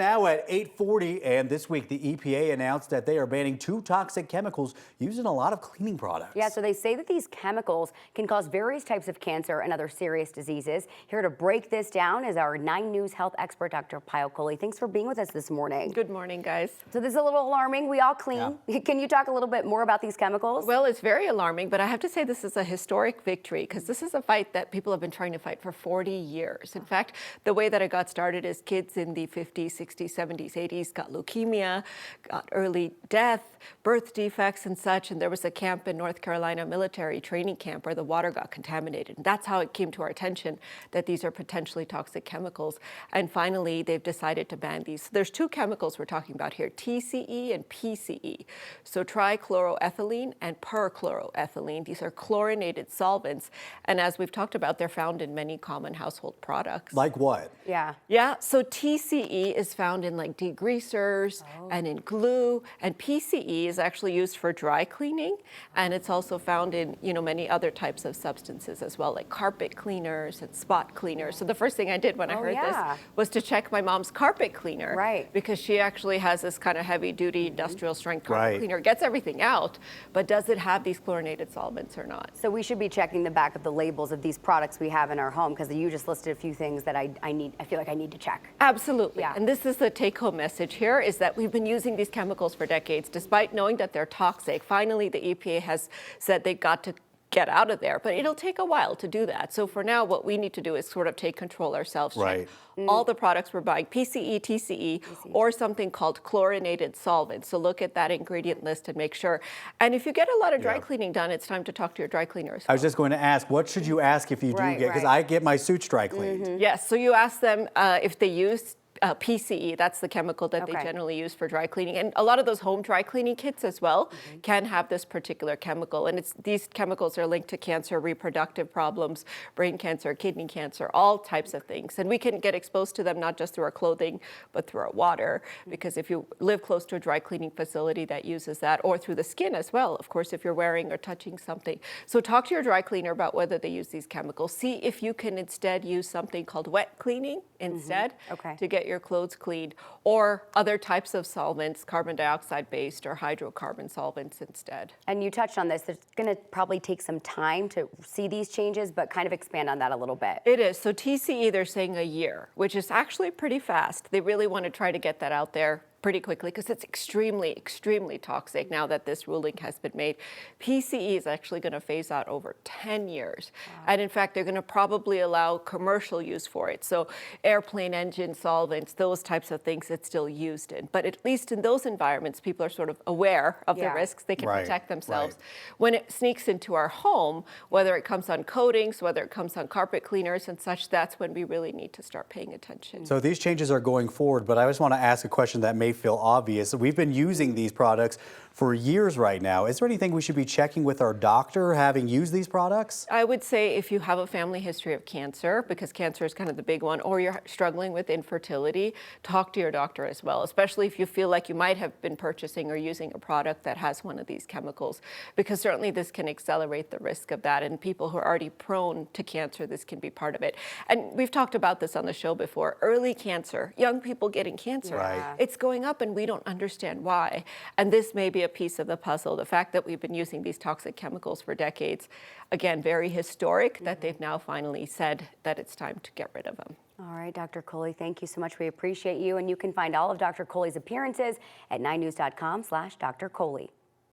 Now at 8:40, and this week the EPA announced that they are banning 2 toxic chemicals used in a lot of cleaning products. Yeah, so they say that these chemicals can cause various types of cancer and other serious diseases. Here to break this down is our 9 News health expert, Dr. Payal Kohli. Thanks for being with us this morning. Good morning, guys. So this is a little alarming. We all clean. Yeah. Can you talk a little bit more about these chemicals? Well, it's very alarming, but I have to say this is a historic victory because this is a fight that people have been trying to fight for 40 years. In fact, the way that it got started is kids in the 50s, 60s, 70s, 80s got leukemia, got early death, birth defects and such. And there was a camp in North Carolina, military training camp, where the water got contaminated. And that's how it came to our attention that these are potentially toxic chemicals. And finally, they've decided to ban these. There's 2 chemicals we're talking about here, TCE and PCE. So trichloroethylene and perchloroethylene. These are chlorinated solvents. And as we've talked about, they're found in many common household products. Like what? Yeah, so TCE is found in like degreasers and in glue, and PCE is actually used for dry cleaning, and it's also found in, many other types of substances as well, like carpet cleaners and spot cleaners. So the first thing I did when I heard this was to check my mom's carpet cleaner, because she actually has this kind of heavy-duty industrial strength carpet cleaner. It gets everything out, but does it have these chlorinated solvents or not? So we should be checking the back of the labels of these products we have in our home, because you just listed a few things that I feel like I need to check. Absolutely. Yeah. And this is the take-home message here, is that we've been using these chemicals for decades, despite knowing that they're toxic. Finally, the EPA has said they've got to get out of there, but it'll take a while to do that. So for now, what we need to do is sort of take control ourselves. Check all the products we're buying, PCE, TCE, or something called chlorinated solvents. So look at that ingredient list and make sure. And if you get a lot of dry cleaning done, it's time to talk to your dry cleaner as well. I was just going to ask, what should you ask if you do get, because I get my suits dry cleaned. Yes, so you ask them if they use PCE, that's the chemical that they generally use for dry cleaning. And a lot of those home dry cleaning kits as well can have this particular chemical. And these chemicals are linked to cancer, reproductive problems, brain cancer, kidney cancer, all types of things. And we can get exposed to them not just through our clothing, but through our water. Because if you live close to a dry cleaning facility that uses that, or through the skin as well, of course, if you're wearing or touching something. So talk to your dry cleaner about whether they use these chemicals. See if you can instead use something called wet cleaning instead to get your clothes cleaned, or other types of solvents, carbon dioxide based or hydrocarbon solvents instead. And you touched on this, it's going to probably take some time to see these changes, but kind of expand on that a little bit. It is. So TCE, they're saying a year, which is actually pretty fast. They really want to try to get that out there pretty quickly because it's extremely, extremely toxic now that this ruling has been made. PCE is actually going to phase out over 10 years. And in fact, they're going to probably allow commercial use for it. So airplane engine solvents, those types of things it's still used in. But at least in those environments, people are sort of aware of the risks. They can protect themselves. When it sneaks into our home, whether it comes on coatings, whether it comes on carpet cleaners and such, that's when we really need to start paying attention. So these changes are going forward, but I just want to ask a question that may feel obvious. We've been using these products for years right now. Is there anything we should be checking with our doctor having used these products? I would say if you have a family history of cancer, because cancer is kind of the big one, or you're struggling with infertility, talk to your doctor as well, especially if you feel like you might have been purchasing or using a product that has one of these chemicals, because certainly this can accelerate the risk of that. And people who are already prone to cancer, this can be part of it. And we've talked about this on the show before. Early cancer, young people getting cancer, it's going up and we don't understand why. And this may be a piece of the puzzle. The fact that we've been using these toxic chemicals for decades, again, very historic that they've now finally said that it's time to get rid of them. All right, Dr. Kohli, thank you so much. We appreciate you. And you can find all of Dr. Kohli's appearances at 9news.com/Dr. Kohli.